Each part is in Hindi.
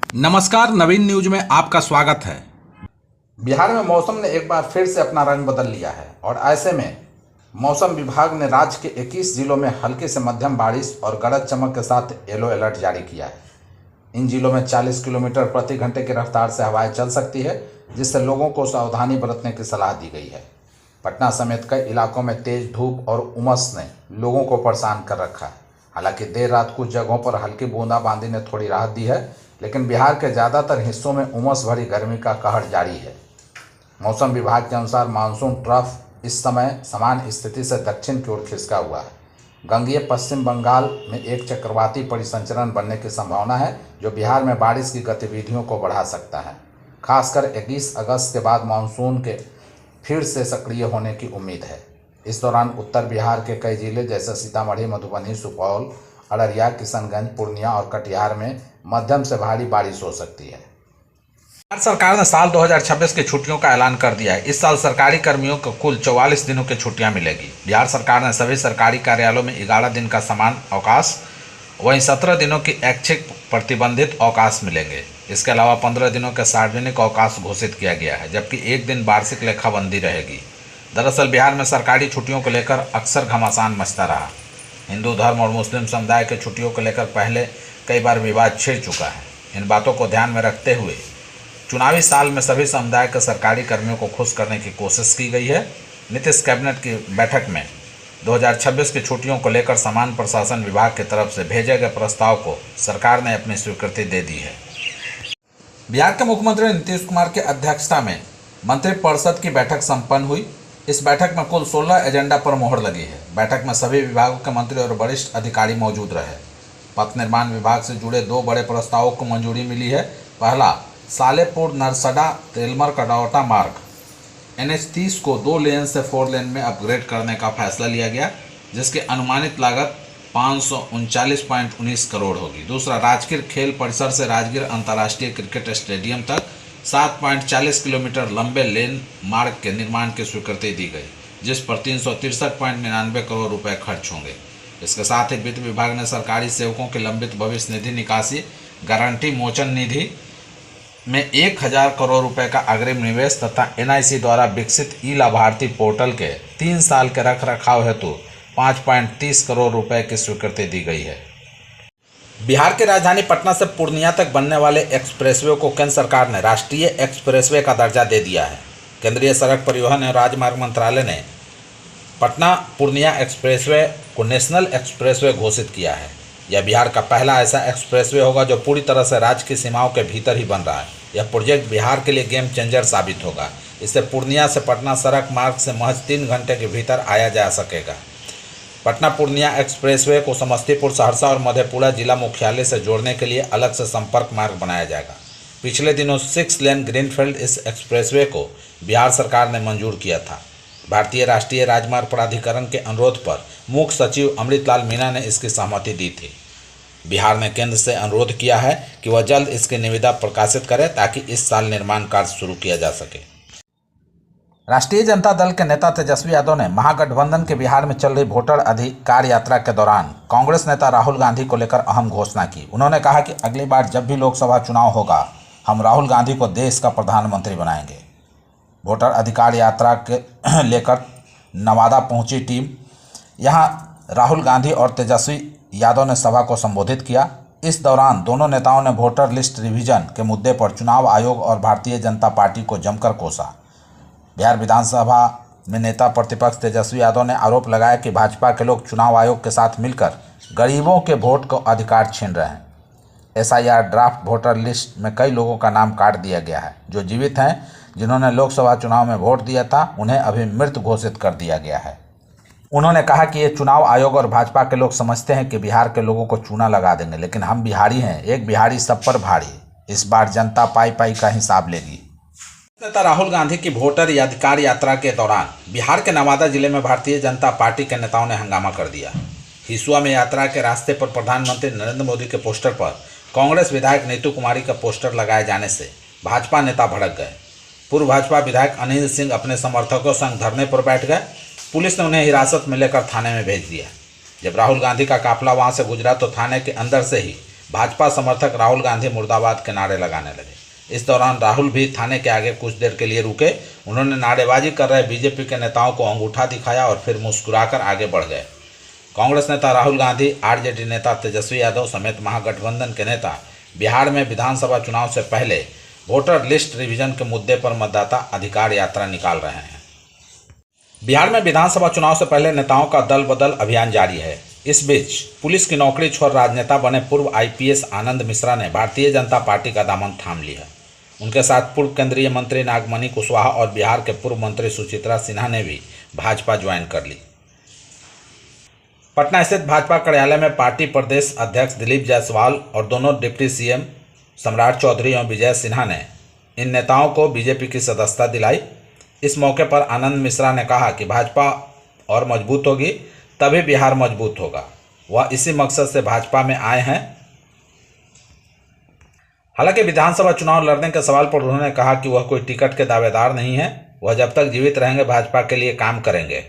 नमस्कार, नवीन न्यूज में आपका स्वागत है। बिहार में मौसम ने एक बार फिर से अपना रंग बदल लिया है और ऐसे में मौसम विभाग ने राज्य के 21 जिलों में हल्की से मध्यम बारिश और गरज चमक के साथ येलो अलर्ट जारी किया है। इन जिलों में 40 किलोमीटर प्रति घंटे की रफ्तार से हवाएं चल सकती है, जिससे लोगों को सावधानी बरतने की सलाह दी गई है। पटना समेत कई इलाकों में तेज धूप और उमस ने लोगों को परेशान कर रखा है। हालांकि देर रात कुछ जगहों पर हल्की बूंदाबांदी ने थोड़ी राहत दी है, लेकिन बिहार के ज़्यादातर हिस्सों में उमस भरी गर्मी का कहर जारी है। मौसम विभाग के अनुसार मानसून ट्रफ इस समय समान स्थिति से दक्षिण की ओर खिसका हुआ है। गंगीय पश्चिम बंगाल में एक चक्रवाती परिसंचरण बनने की संभावना है, जो बिहार में बारिश की गतिविधियों को बढ़ा सकता है। खासकर 21 अगस्त के बाद मानसून के फिर से सक्रिय होने की उम्मीद है। इस दौरान उत्तर बिहार के कई जिले जैसे सीतामढ़ी, मधुबनी, सुपौल, अररिया, किशनगंज, पूर्णिया और कटिहार में मध्यम से भारी बारिश हो सकती है। बिहार सरकार ने साल 2026 की छुट्टियों का ऐलान कर दिया है। इस साल सरकारी कर्मियों को कुल 44 दिनों की छुट्टियां मिलेगी। बिहार सरकार ने सभी सरकारी कार्यालयों में 11 दिन का समान अवकाश, वहीं 17 दिनों की ऐच्छिक प्रतिबंधित अवकाश मिलेंगे। इसके अलावा 15 दिनों के सार्वजनिक अवकाश घोषित किया गया है, जबकि एक दिन वार्षिक लेखाबंदी रहेगी। दरअसल बिहार में सरकारी छुट्टियों को लेकर अक्सर घमासान मचता रहा। हिंदू धर्म और मुस्लिम समुदाय के छुट्टियों को लेकर पहले कई बार विवाद छिड़ चुका है। इन बातों को ध्यान में रखते हुए चुनावी साल में सभी समुदाय के सरकारी कर्मियों को खुश करने की कोशिश की गई है। नीतीश कैबिनेट की बैठक में 2026 की छुट्टियों को लेकर समान प्रशासन विभाग की तरफ से भेजे गए प्रस्ताव को सरकार ने अपनी स्वीकृति दे दी है। बिहार के मुख्यमंत्री नीतीश कुमार की अध्यक्षता में मंत्रिपरिषद की बैठक संपन्न हुई। इस बैठक में कुल 16 एजेंडा पर मोहर लगी है। बैठक में सभी विभागों के मंत्री और वरिष्ठ अधिकारी मौजूद रहे। पथ निर्माण विभाग से जुड़े 2 बड़े प्रस्तावों को मंजूरी मिली है। पहला, सालेपुर नरसडा तेलमर कटौटा मार्ग NH30 को 2 लेन से 4 लेन में अपग्रेड करने का फैसला लिया गया, जिसकी अनुमानित लागत 539.19 करोड़ होगी। दूसरा, राजगीर खेल परिसर से राजगीर अंतर्राष्ट्रीय क्रिकेट स्टेडियम तक 7.40 किलोमीटर लंबे लेन मार्ग के निर्माण की स्वीकृति दी गई, जिस पर 363.99 करोड़ रुपए खर्च होंगे। इसके साथ ही वित्त विभाग ने सरकारी सेवकों की लंबित भविष्य निधि निकासी गारंटी मोचन निधि में 1000 करोड़ रुपए का अग्रिम निवेश तथा NIC द्वारा विकसित ई लाभार्थी पोर्टल के 3 साल के रख रखाव हेतु 5.30 करोड़ रुपए की स्वीकृति दी गई है। बिहार की राजधानी पटना से पूर्णिया तक बनने वाले एक्सप्रेसवे को केंद्र सरकार ने राष्ट्रीय एक्सप्रेसवे का दर्जा दे दिया है। केंद्रीय सड़क परिवहन एवं राजमार्ग मंत्रालय ने पटना पूर्णिया एक्सप्रेसवे को नेशनल एक्सप्रेसवे घोषित किया है। यह बिहार का पहला ऐसा एक्सप्रेसवे होगा जो पूरी तरह से राज्य की सीमाओं के भीतर ही बन रहा है। यह प्रोजेक्ट बिहार के लिए गेम चेंजर साबित होगा। इससे पूर्णिया से पटना सड़क मार्ग से महज 3 घंटे के भीतर आया जा सकेगा। पटना पूर्णिया एक्सप्रेसवे को समस्तीपुर, सहरसा और मधेपुरा जिला मुख्यालय से जोड़ने के लिए अलग से संपर्क मार्ग बनाया जाएगा। पिछले दिनों 6 लेन ग्रीनफील्ड इस एक्सप्रेसवे को बिहार सरकार ने मंजूर किया था। भारतीय राष्ट्रीय राजमार्ग प्राधिकरण के अनुरोध पर मुख्य सचिव अमृतलाल मीणा ने इसकी सहमति दी थी। बिहार ने केंद्र से अनुरोध किया है कि वह जल्द इसकी निविदा प्रकाशित करे ताकि इस साल निर्माण कार्य शुरू किया जा सके। राष्ट्रीय जनता दल के नेता तेजस्वी यादव ने महागठबंधन के बिहार में चल रही वोटर अधिकार यात्रा के दौरान कांग्रेस नेता राहुल गांधी को लेकर अहम घोषणा की। उन्होंने कहा कि अगली बार जब भी लोकसभा चुनाव होगा, हम राहुल गांधी को देश का प्रधानमंत्री बनाएंगे। वोटर अधिकार यात्रा के लेकर नवादा पहुंची टीम, यहां राहुल गांधी और तेजस्वी यादव ने सभा को संबोधित किया। इस दौरान दोनों नेताओं ने वोटर लिस्ट रिवीजन के मुद्दे पर चुनाव आयोग और भारतीय जनता पार्टी को जमकर कोसा। बिहार विधानसभा में नेता प्रतिपक्ष तेजस्वी यादव ने आरोप लगाया कि भाजपा के लोग चुनाव आयोग के साथ मिलकर गरीबों के वोट को अधिकार छीन रहे हैं। SIR ड्राफ्ट वोटर लिस्ट में कई लोगों का नाम काट दिया गया है। जो जीवित हैं, जिन्होंने लोकसभा चुनाव में वोट दिया था, उन्हें अभी मृत घोषित कर दिया गया है। उन्होंने कहा कि ये चुनाव आयोग और भाजपा के लोग समझते हैं कि बिहार के लोगों को चूना लगा देंगे, लेकिन हम बिहारी हैं, एक बिहारी सब पर भारी। इस बार जनता पाई पाई का हिसाब लेगी। नेता राहुल गांधी की वोटर अधिकार यात्रा के दौरान बिहार के नवादा जिले में भारतीय जनता पार्टी के नेताओं ने हंगामा कर दिया। हिसुआ में यात्रा के रास्ते पर प्रधानमंत्री नरेंद्र मोदी के पोस्टर पर कांग्रेस विधायक नीतू कुमारी का पोस्टर लगाए जाने से भाजपा नेता भड़क गए। पूर्व भाजपा विधायक अनिल सिंह अपने समर्थकों संग धरने पर बैठ गए। पुलिस ने उन्हें हिरासत में लेकर थाने में भेज दिया। जब राहुल गांधी का काफिला वहां से गुजरा तो थाने के अंदर से ही भाजपा समर्थक राहुल गांधी मुर्दाबाद के नारे लगाने लगे। इस दौरान राहुल भी थाने के आगे कुछ देर के लिए रुके। उन्होंने नारेबाजी कर रहे बीजेपी के नेताओं को अंगूठा दिखाया और फिर मुस्कुराकर आगे बढ़ गए। कांग्रेस नेता राहुल गांधी, आरजेडी नेता तेजस्वी यादव समेत महागठबंधन के नेता बिहार में विधानसभा चुनाव से पहले वोटर लिस्ट रिवीजन के मुद्दे पर मतदाता अधिकार यात्रा निकाल रहे हैं। बिहार में विधानसभा चुनाव से पहले नेताओं का दल बदल अभियान जारी है। इस बीच पुलिस की नौकरी छोड़ राजनेता बने पूर्व आईपीएस आनंद मिश्रा ने भारतीय जनता पार्टी का दामन थाम लिया। उनके साथ पूर्व केंद्रीय मंत्री नागमणि कुशवाहा और बिहार के पूर्व मंत्री सुचित्रा सिन्हा ने भी भाजपा ज्वाइन कर ली। पटना स्थित भाजपा कार्यालय में पार्टी प्रदेश अध्यक्ष दिलीप जायसवाल और दोनों डिप्टी सीएम सम्राट चौधरी और विजय सिन्हा ने इन नेताओं को बीजेपी की सदस्यता दिलाई। इस मौके पर आनंद मिश्रा ने कहा कि भाजपा और मजबूत होगी तभी बिहार मजबूत होगा। वह इसी मकसद से भाजपा में आए हैं। हालांकि विधानसभा चुनाव लड़ने के सवाल पर उन्होंने कहा कि वह कोई टिकट के दावेदार नहीं है। वह जब तक जीवित रहेंगे भाजपा के लिए काम करेंगे।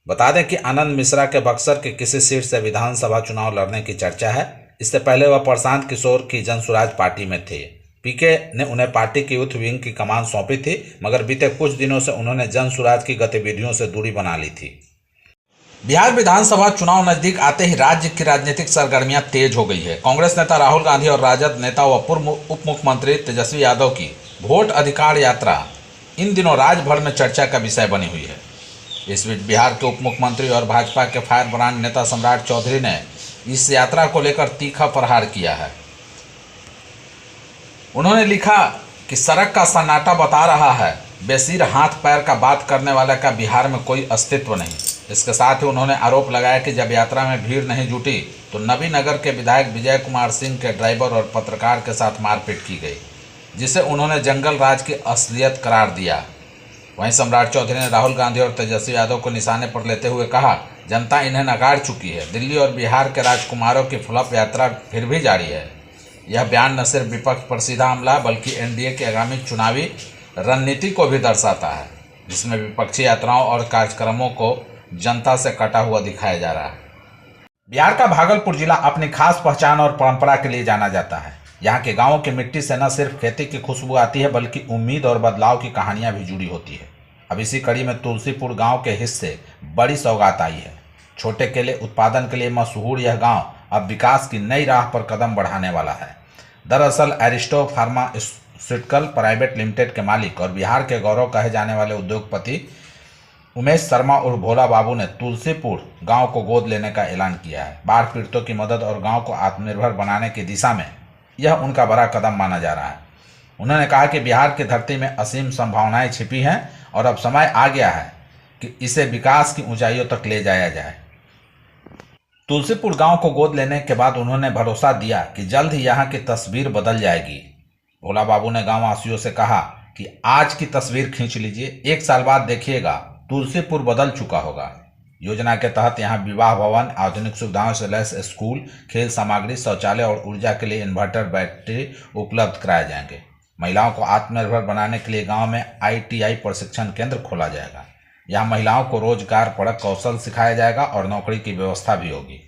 बता दें कि आनंद मिश्रा के बक्सर के किसी सीट से विधानसभा चुनाव लड़ने की चर्चा है। इससे पहले वह प्रशांत किशोर की जनसुराज पार्टी में थे। पीके ने उन्हें पार्टी की यूथ विंग की कमान सौंपी थी, मगर बीते कुछ दिनों से उन्होंने जनसुराज की गतिविधियों से दूरी बना ली थी। बिहार विधानसभा चुनाव नजदीक आते ही राज्य की राजनीतिक सरगर्मियां तेज हो गई है। कांग्रेस नेता राहुल गांधी और राजद नेता व पूर्व उप मुख्यमंत्री तेजस्वी यादव की वोट अधिकार यात्रा इन दिनों राज्य भर में चर्चा का विषय बनी हुई है। इस बीच बिहार के उप मुख्यमंत्री और भाजपा के फायर ब्रांड नेता सम्राट चौधरी ने इस यात्रा को लेकर तीखा प्रहार किया है। उन्होंने लिखा कि सड़क का सन्नाटा बता रहा है बेसिर हाथ पैर का बात करने वाले का बिहार में कोई अस्तित्व नहीं। इसके साथ ही उन्होंने आरोप लगाया कि जब यात्रा में भीड़ नहीं जुटी तो नबीनगर के विधायक विजय कुमार सिंह के ड्राइवर और पत्रकार के साथ मारपीट की गई, जिसे उन्होंने जंगल राज की असलियत करार दिया। वहीं सम्राट चौधरी ने राहुल गांधी और तेजस्वी यादव को निशाने पर लेते हुए कहा, जनता इन्हें नकार चुकी है। दिल्ली और बिहार के राजकुमारों की फ्लॉप यात्रा फिर भी जारी है। यह बयान न सिर्फ विपक्ष पर सीधा हमला बल्कि एनडीए की आगामी चुनावी रणनीति को भी दर्शाता है, जिसमें विपक्षी यात्राओं और कार्यक्रमों को जनता से कटा हुआ दिखाया जा रहा है। बिहार का भागलपुर जिला अपनी खास पहचान और परंपरा के लिए जाना जाता है। यहाँ के गांवों की मिट्टी से न सिर्फ खेती की खुशबू आती है बल्कि उम्मीद और बदलाव की कहानियां भी जुड़ी होती है। अब इसी कड़ी में तुलसीपुर गांव के हिस्से बड़ी सौगात आई है। छोटे केले उत्पादन के लिए मशहूर यह गांव अब विकास की नई राह पर कदम बढ़ाने वाला है। दरअसल एरिस्टो फार्मास्यूटिकल प्राइवेट लिमिटेड के मालिक और बिहार के गौरव कहे जाने वाले उद्योगपति उमेश शर्मा और भोला बाबू ने तुलसीपुर गांव को गोद लेने का ऐलान किया है। बाढ़ पीड़ितों की मदद और गांव को आत्मनिर्भर बनाने की दिशा में यह उनका बड़ा कदम माना जा रहा है। उन्होंने कहा कि बिहार की धरती में असीम संभावनाएं छिपी हैं और अब समय आ गया है कि इसे विकास की ऊंचाइयों तक ले जाया जाए। तुलसीपुर गांव को गोद लेने के बाद उन्होंने भरोसा दिया कि जल्द ही यहाँ की तस्वीर बदल जाएगी। भोला बाबू ने गाँव वासियों से कहा कि आज की तस्वीर खींच लीजिए, 1 साल बाद देखिएगा तुलसीपुर बदल चुका होगा। योजना के तहत यहाँ विवाह भवन, आधुनिक सुविधाओं से लैस स्कूल, खेल सामग्री, शौचालय और ऊर्जा के लिए इन्वर्टर बैटरी उपलब्ध कराए जाएंगे। महिलाओं को आत्मनिर्भर बनाने के लिए गांव में ITI प्रशिक्षण केंद्र खोला जाएगा। यहाँ महिलाओं को रोजगार परक कौशल सिखाया जाएगा और नौकरी की व्यवस्था भी होगी।